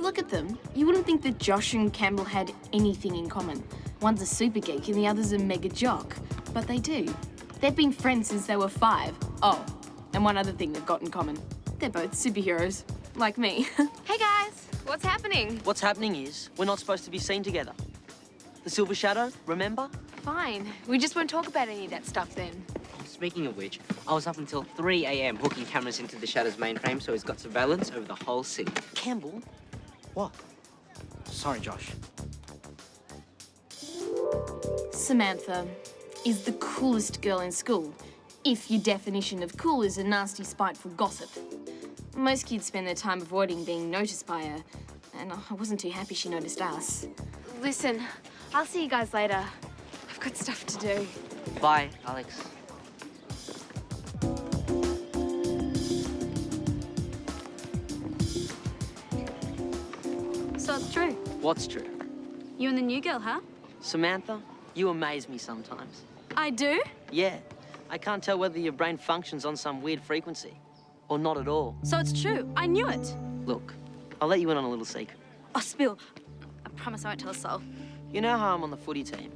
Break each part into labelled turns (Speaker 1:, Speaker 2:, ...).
Speaker 1: look at them, you wouldn't think that Josh and Campbell had anything in common. One's a super geek and the other's a mega jock. But they do. They've been friends since they were 5. Oh, and one other thing they've got in common. They're both superheroes, like me.
Speaker 2: Hey guys, what's happening?
Speaker 3: What's happening is we're not supposed to be seen together. The Silver Shadow, remember?
Speaker 2: Fine. We just won't talk about any of that stuff then.
Speaker 4: Speaking of which, I was up until 3 a.m. hooking cameras into the Shadow's mainframe so he's got surveillance over the whole city.
Speaker 3: Campbell? What? Sorry, Josh.
Speaker 1: Samantha is the coolest girl in school, if your definition of cool is a nasty, spiteful gossip. Most kids spend their time avoiding being noticed by her, and I wasn't too happy she noticed us.
Speaker 2: Listen, I'll see you guys later. I've got stuff to do.
Speaker 4: Bye, Alex.
Speaker 5: So it's true.
Speaker 3: What's true?
Speaker 5: You and the new girl, huh?
Speaker 3: Samantha, you amaze me sometimes.
Speaker 5: I do?
Speaker 3: Yeah. I can't tell whether your brain functions on some weird frequency or not at all.
Speaker 5: So it's true. I knew it.
Speaker 3: Look, I'll let you in on a little secret.
Speaker 5: Oh, spill. I promise I won't tell a soul.
Speaker 3: You know how I'm on the footy team?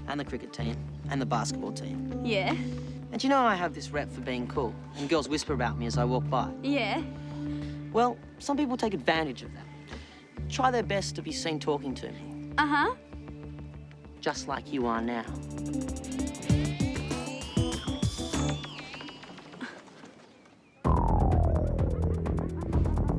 Speaker 3: And the cricket team? And the basketball team?
Speaker 5: Yeah.
Speaker 3: And you know I have this rep for being cool, and girls whisper about me as I walk by?
Speaker 5: Yeah.
Speaker 3: Well, some people take advantage of that. Try their best to be seen talking to me.
Speaker 5: Uh-huh.
Speaker 3: Just like you are now.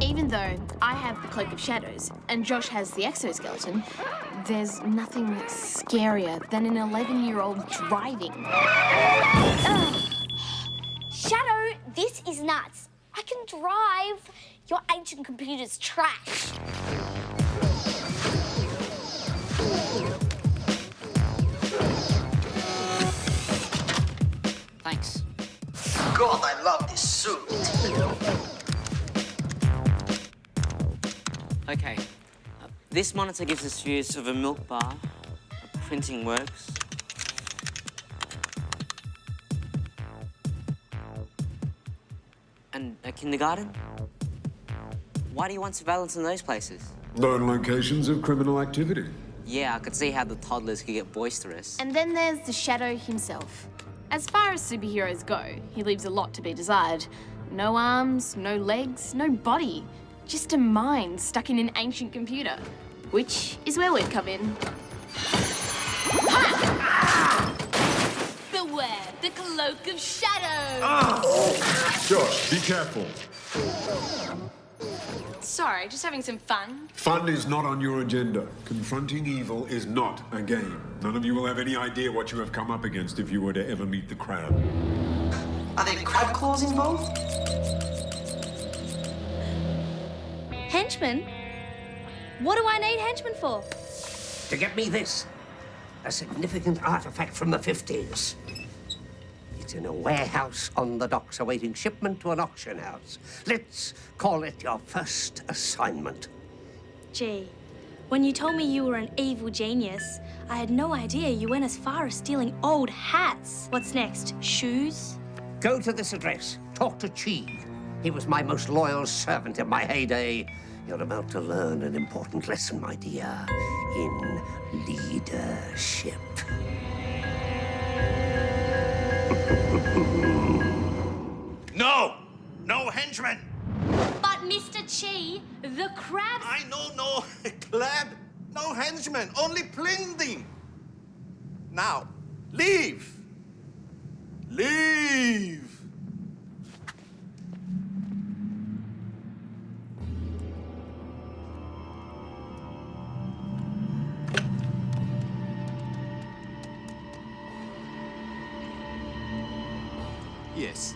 Speaker 1: Even though I have the Cloak of Shadows and Josh has the exoskeleton, there's nothing scarier than an 11-year-old driving.
Speaker 6: Shadow, this is nuts. I can drive. Your ancient computer's trash.
Speaker 4: Thanks.
Speaker 7: God, I love this suit.
Speaker 4: Okay. This monitor gives us views of a milk bar, a printing works, and a kindergarten. Why do you want surveillance in those places?
Speaker 8: Known locations of criminal activity.
Speaker 4: Yeah, I could see how the toddlers could get boisterous.
Speaker 1: And then there's the Shadow himself. As far as superheroes go, he leaves a lot to be desired. No arms, no legs, no body. Just a mind stuck in an ancient computer. Which is where we'd come in.
Speaker 2: Beware the Cloak of Shadow!
Speaker 8: Josh, be careful.
Speaker 2: Sorry, just having some fun.
Speaker 8: Fun is not on your agenda. Confronting evil is not a game. None of you will have any idea what you have come up against if you were to ever meet the crab.
Speaker 7: Are there crab claws involved?
Speaker 5: Henchmen? What do I need henchmen for?
Speaker 9: To get me this. A significant artifact from the 50s. It's in a warehouse on the docks awaiting shipment to an auction house. Let's call it your first assignment.
Speaker 5: Gee, when you told me you were an evil genius, I had no idea you went as far as stealing old hats. What's next? Shoes?
Speaker 9: Go to this address. Talk to Chi. He was my most loyal servant in my heyday. You're about to learn an important lesson, my dear, in leadership.
Speaker 10: No! No henchmen!
Speaker 5: But Mr. Chi, the crabs...
Speaker 10: I know no clad, no henchmen, only plinding. Now, leave! Leave! Yes.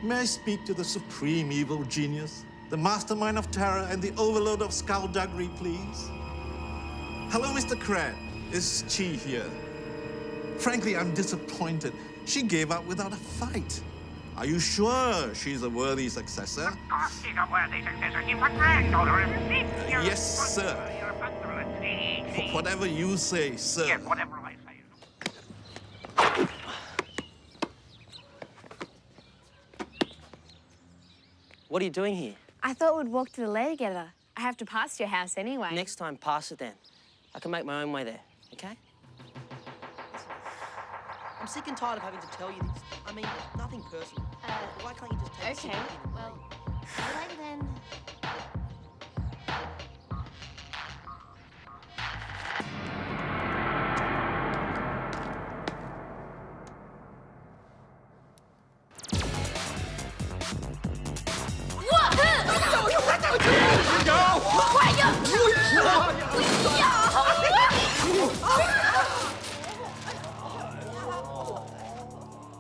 Speaker 10: May I speak to the supreme evil genius, the mastermind of terror and the overlord of skullduggery, please? Hello, Mr. Crab. It's Chi here. Frankly, I'm disappointed. She gave up without a fight. Are you sure she's a worthy successor?
Speaker 11: Of course she's a worthy successor. She's my granddaughter, isn't she?
Speaker 10: Yes, sir. Whatever you say, sir.
Speaker 11: Yes, whatever I say.
Speaker 3: What are you doing here?
Speaker 2: I thought we'd walk to the lair together. I have to pass your house anyway.
Speaker 3: Next time, pass it then. I can make my own way there, okay? I'm sick and tired of having to tell you this. I mean, nothing personal. Why can't you just take
Speaker 1: Okay, well, see you later then.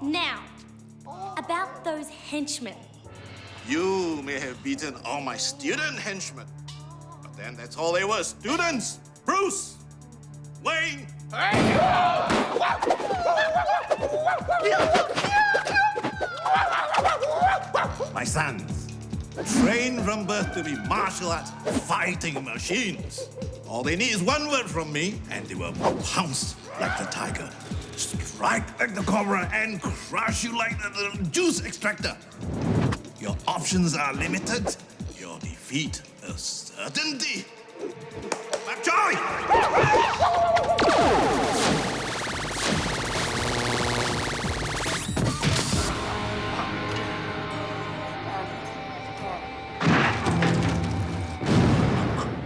Speaker 5: Now, about those henchmen.
Speaker 10: You may have beaten all my student henchmen, but then that's all they were, students. Bruce, Wayne. My sons, trained from birth to be martial arts fighting machines. All they need is one word from me, and they will pounce like the tiger, strike like the cobra, and crush you like the juice extractor. Your options are limited, your defeat a certainty. Bak choy!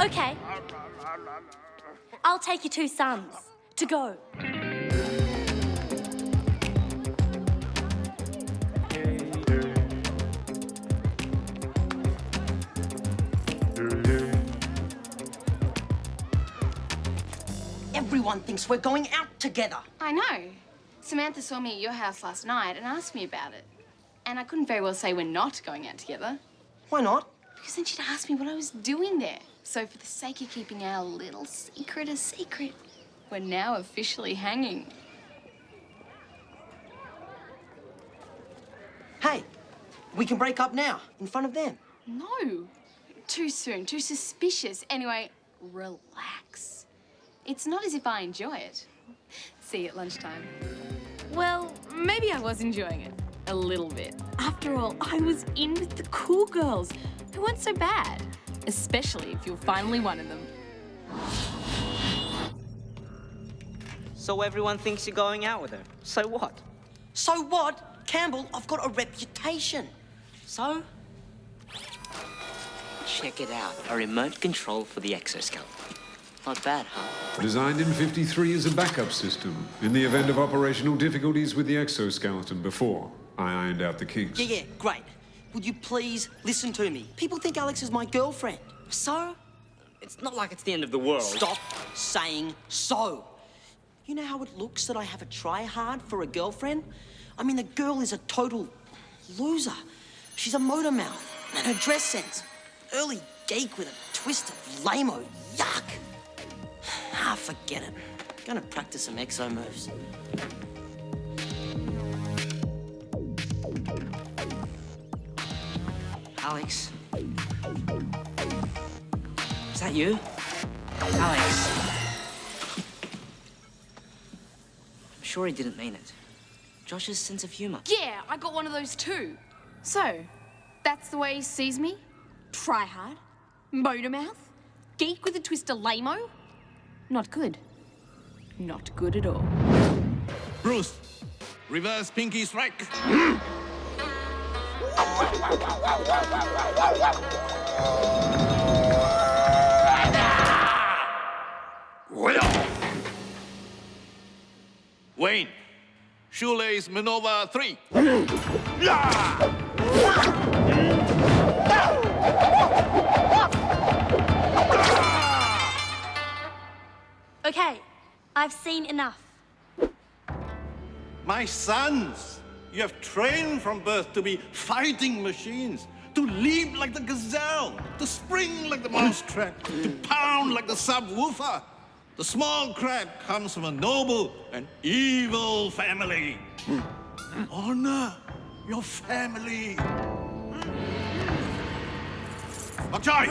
Speaker 5: Okay. I'll take your 2 sons to go.
Speaker 3: Everyone thinks we're going out together.
Speaker 1: I know. Samantha saw me at your house last night and asked me about it. And I couldn't very well say we're not going out together.
Speaker 3: Why not?
Speaker 1: Because then she'd ask me what I was doing there. So for the sake of keeping our little secret a secret, we're now officially hanging.
Speaker 3: Hey, we can break up now, in front of them.
Speaker 1: No. Too soon, too suspicious. Anyway, relax. It's not as if I enjoy it. See you at lunchtime. Well, maybe I was enjoying it. A little bit. After all, I was in with the cool girls who weren't so bad. Especially if you're finally one of them.
Speaker 4: So everyone thinks you're going out with her. So what?
Speaker 3: So what? Campbell, I've got a reputation. So?
Speaker 4: Check it out. A remote control for the exoskeleton. Not bad, huh?
Speaker 8: Designed in '53 as a backup system in the event of operational difficulties with the exoskeleton before I ironed out the kinks.
Speaker 3: Yeah, great. Would you please listen to me? People think Alex is my girlfriend. So?
Speaker 4: It's not like it's the end of the world.
Speaker 3: Stop saying so. You know how it looks that I have a try-hard for a girlfriend? I mean, the girl is a total loser. She's a motor mouth, and her dress sense. Early geek with a twist of lame-o. Yuck. Forget it. Gonna practice some exo moves.
Speaker 4: Alex? Is that you? Alex? I'm sure he didn't mean it. Josh's sense of humor.
Speaker 1: Yeah, I got one of those too. So, that's the way he sees me? Try hard? Motor mouth? Geek with a twist of lame-o? Not good. Not good at all.
Speaker 10: Bruce, reverse pinky strike. Wayne, shoelace maneuver 3.
Speaker 5: Okay, I've seen enough.
Speaker 10: My sons, you have trained from birth to be fighting machines, to leap like the gazelle, to spring like the mousetrap, to pound like the subwoofer. The small crab comes from a noble and evil family. Honor your family. Bok choy!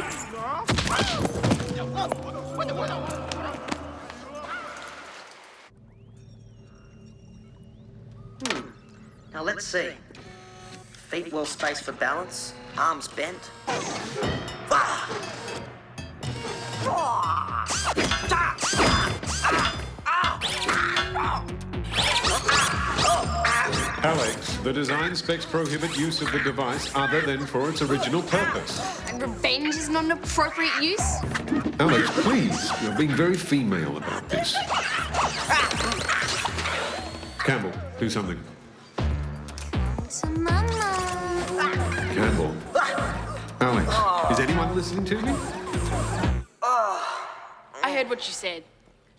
Speaker 3: Now let's see. Feet well spaced for balance, arms bent. Ah!
Speaker 8: Alex, the design specs prohibit use of the device other than for its original purpose.
Speaker 1: And revenge is not an appropriate use?
Speaker 8: Alex, please, you're being very female about this. Campbell, do something. Campbell. Alex, is anyone listening to me?
Speaker 1: I heard what you said.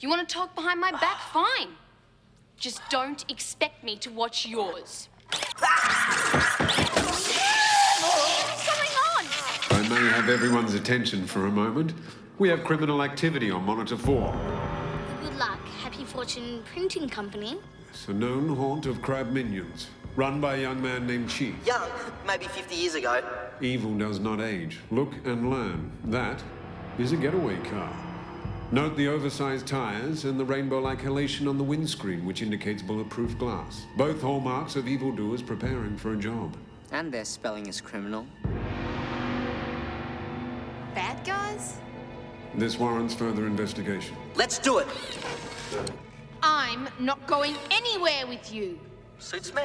Speaker 1: You want to talk behind my back? Fine. Just don't expect me to watch yours.
Speaker 6: What's going on?
Speaker 8: I may have everyone's attention for a moment. We have criminal activity on Monitor 4.
Speaker 6: Good luck, Happy Fortune Printing Company.
Speaker 8: It's a known haunt of crab minions, run by a young man named Chi.
Speaker 7: Young, maybe 50 years ago.
Speaker 8: Evil does not age. Look and learn. That is a getaway car. Note the oversized tires and the rainbow-like halation on the windscreen, which indicates bulletproof glass. Both hallmarks of evildoers preparing for a job.
Speaker 4: And their spelling is criminal.
Speaker 1: Bad guys?
Speaker 8: This warrants further investigation.
Speaker 7: Let's do it.
Speaker 1: I'm not going anywhere with you.
Speaker 7: Suits me.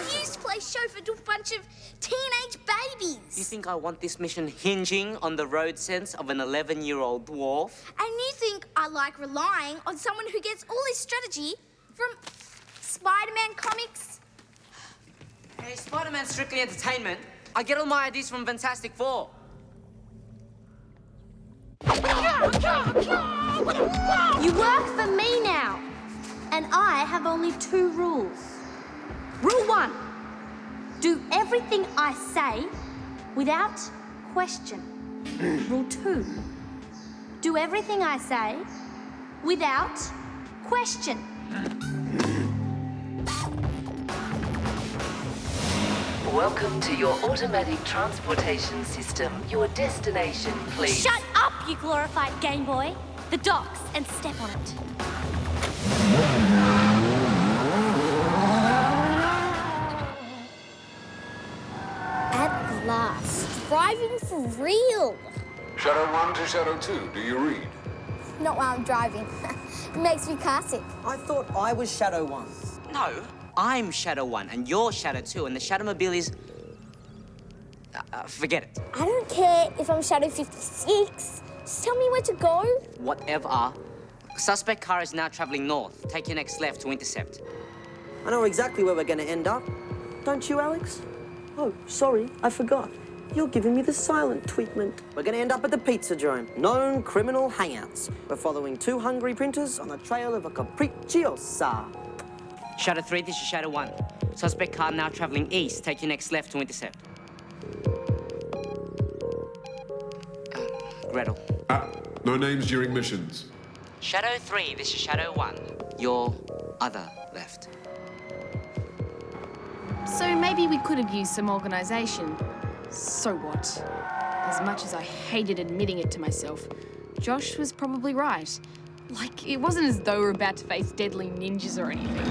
Speaker 6: You used to play chauffeur to a bunch of teenage babies.
Speaker 4: You think I want this mission hinging on the road sense of an 11-year-old dwarf?
Speaker 6: And you think I like relying on someone who gets all his strategy from Spider-Man comics?
Speaker 4: Hey, Spider-Man's strictly entertainment. I get all my ideas from Fantastic Four.
Speaker 5: You work for me now, and I have only 2 rules. Rule 1, do everything I say without question. Rule 2, do everything I say without question.
Speaker 12: Welcome to your automatic transportation system. Your destination, please.
Speaker 5: Shut up, you glorified Game Boy. The docks, and step on it.
Speaker 6: At last, driving for real.
Speaker 8: Shadow 1 to Shadow 2, do you read?
Speaker 6: Not while I'm driving. It makes me car sick.
Speaker 3: I thought I was Shadow 1.
Speaker 4: No, I'm Shadow 1 and you're Shadow 2 and the Shadowmobile is... forget it.
Speaker 6: I don't care if I'm Shadow 56. Just tell me where to go.
Speaker 4: Whatever. Suspect car is now traveling north. Take your next left to intercept.
Speaker 3: I know exactly where we're going to end up. Don't you, Alex? Oh, sorry, I forgot. You're giving me the silent treatment. We're going to end up at the Pizzadrome, known criminal hangouts. We're following 2 hungry printers on the trail of a capricciosa.
Speaker 4: Shadow 3, this is Shadow 1. Suspect car now traveling east. Take your next left to intercept. Gretel.
Speaker 8: No names during missions.
Speaker 4: Shadow 3, this is Shadow 1. Your other left.
Speaker 1: So maybe we could have used some organisation. So what? As much as I hated admitting it to myself, Josh was probably right. Like, it wasn't as though we were about to face deadly ninjas or anything.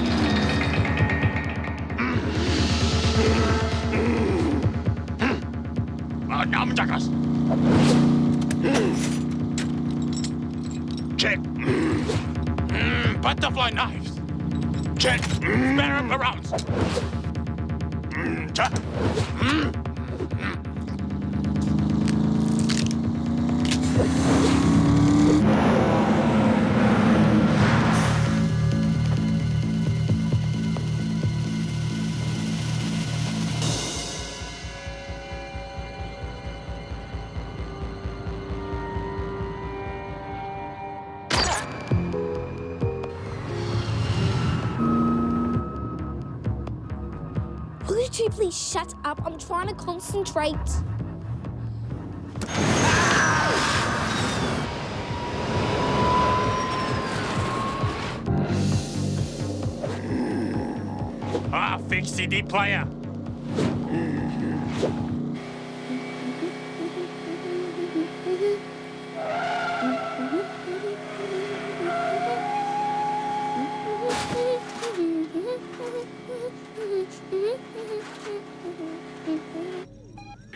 Speaker 11: Check. Butterfly knives. Check. Spare up rounds.
Speaker 6: Would you please shut up? I'm trying to concentrate.
Speaker 11: Fix CD player.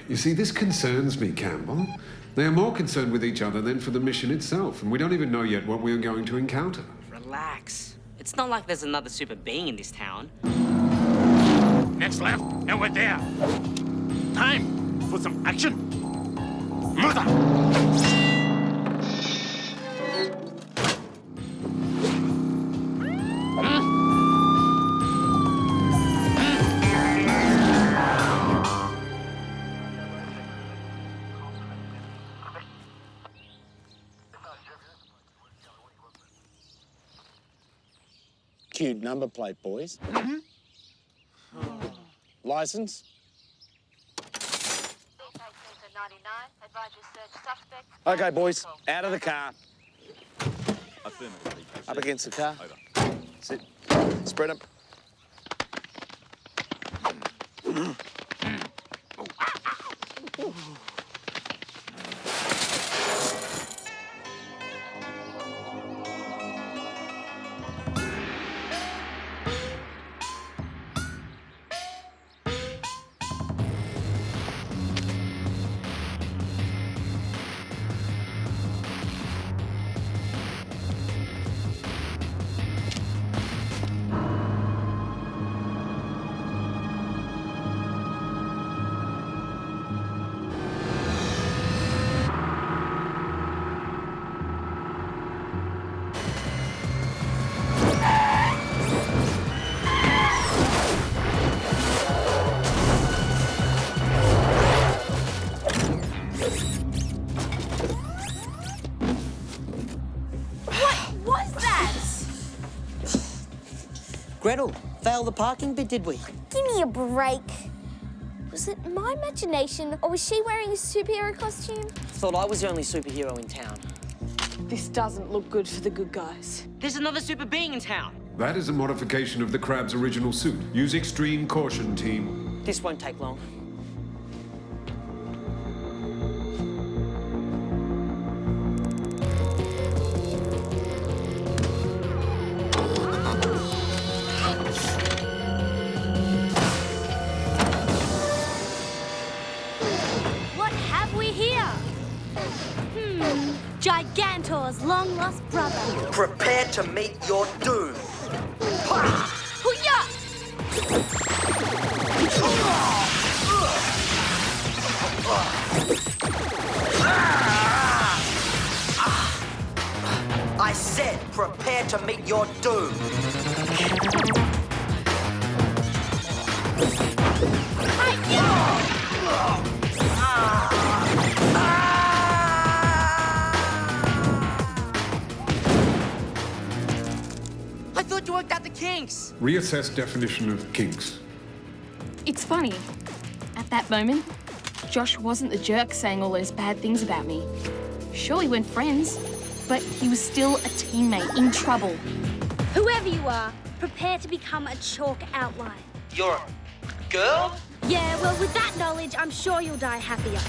Speaker 8: You see, this concerns me, Campbell. They are more concerned with each other than for the mission itself, and we don't even know yet what we're going to encounter.
Speaker 4: Relax. It's not like there's another super being in this town.
Speaker 11: Next left, and we're there. Time for some action. Murder!
Speaker 13: Cued number plate, boys. License? Okay, boys, out of the car. Up against the car. Sit. Spread them.
Speaker 3: Gretel, failed the parking bit, did we?
Speaker 6: Give me a break. Was it my imagination, or was she wearing a superhero costume?
Speaker 3: Thought I was the only superhero in town.
Speaker 2: This doesn't look good for the good guys.
Speaker 4: There's another super being in town.
Speaker 8: That is a modification of the crab's original suit. Use extreme caution, team.
Speaker 3: This won't take long.
Speaker 5: Gigantor's long-lost brother.
Speaker 7: Prepare to meet your doom.
Speaker 5: Hoo-yah!
Speaker 7: I said, prepare to meet your doom.
Speaker 4: I thought you worked out the kinks.
Speaker 8: Reassess definition of kinks.
Speaker 1: It's funny. At that moment, Josh wasn't the jerk saying all those bad things about me. Sure, we weren't friends, but he was still a teammate in trouble.
Speaker 5: Whoever you are, prepare to become a chalk outline.
Speaker 7: You're a girl?
Speaker 5: Yeah, well, with that knowledge, I'm sure you'll die happier.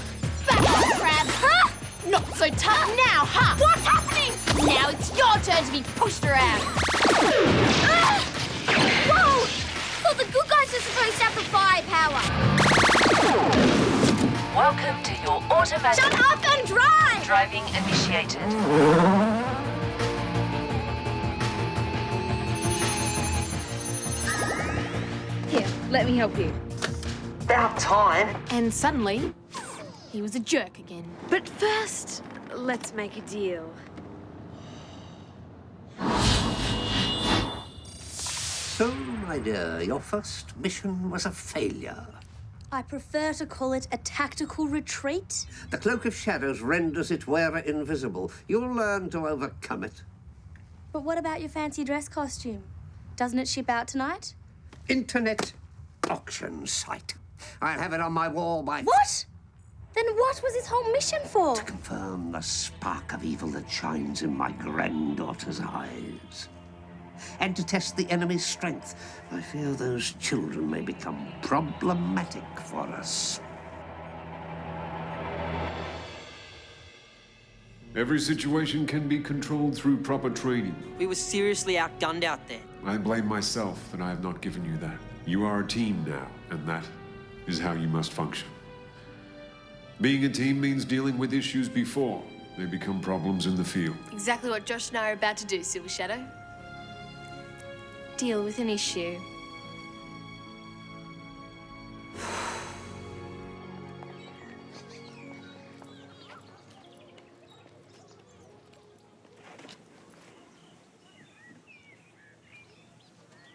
Speaker 1: Back off, crab! Huh? Not so tough now, huh?
Speaker 5: What's happening?
Speaker 1: Now it's your turn to be pushed around.
Speaker 5: Whoa! Thought the good guys are supposed to have the firepower.
Speaker 12: Welcome to your automatic...
Speaker 5: Shut up and drive!
Speaker 12: Driving initiated.
Speaker 2: Here, let me help you.
Speaker 7: About time.
Speaker 1: And suddenly, he was a jerk again.
Speaker 2: But first, let's make a deal.
Speaker 9: So, my dear, your first mission was a failure.
Speaker 5: I prefer to call it a tactical retreat.
Speaker 9: The Cloak of Shadows renders its wearer invisible. You'll learn to overcome it.
Speaker 5: But what about your fancy dress costume? Doesn't it ship out tonight?
Speaker 9: Internet auction site. I'll have it on my wall by...
Speaker 5: What? Then what was his whole mission for?
Speaker 9: To confirm the spark of evil that shines in my granddaughter's eyes. And to test the enemy's strength. I fear those children may become problematic for us.
Speaker 8: Every situation can be controlled through proper training.
Speaker 3: We were seriously outgunned out there.
Speaker 8: I blame myself that I have not given you that. You are a team now, and that is how you must function. Being a team means dealing with issues before they become problems in the field.
Speaker 1: Exactly what Josh and I are about to do, Silver Shadow. Deal with an issue.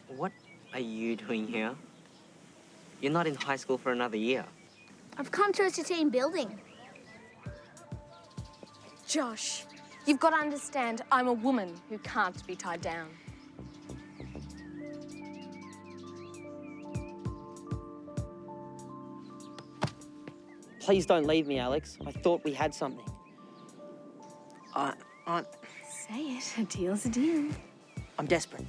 Speaker 4: What are you doing here? You're not in high school for another year.
Speaker 6: I've come to us to team building.
Speaker 1: Josh, you've got to understand I'm a woman who can't be tied down.
Speaker 14: Please don't leave me, Alex. I thought we had something.
Speaker 1: Say it. A deal's a deal.
Speaker 14: I'm desperate.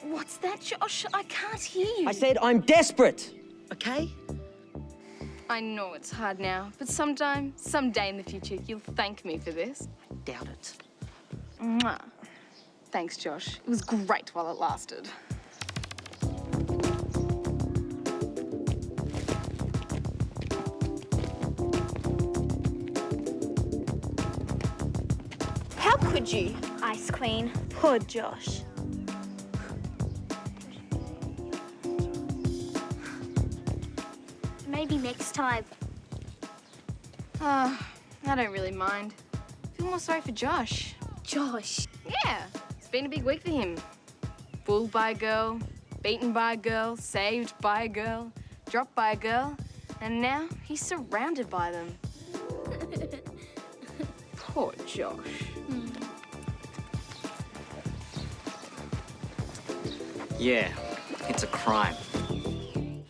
Speaker 1: What's that, Josh? I can't hear you.
Speaker 14: I said I'm desperate, okay?
Speaker 1: I know it's hard now, but someday in the future, you'll thank me for this.
Speaker 14: I doubt it.
Speaker 1: Mwah. Thanks, Josh. It was great while it lasted.
Speaker 6: How could you, Ice Queen? Poor Josh. Maybe next time.
Speaker 1: I don't really mind. I feel more sorry for Josh.
Speaker 6: Josh.
Speaker 1: Yeah, it's been a big week for him. Fooled by a girl, beaten by a girl, saved by a girl, dropped by a girl, and now he's surrounded by them. Poor Josh.
Speaker 4: Yeah, it's a crime.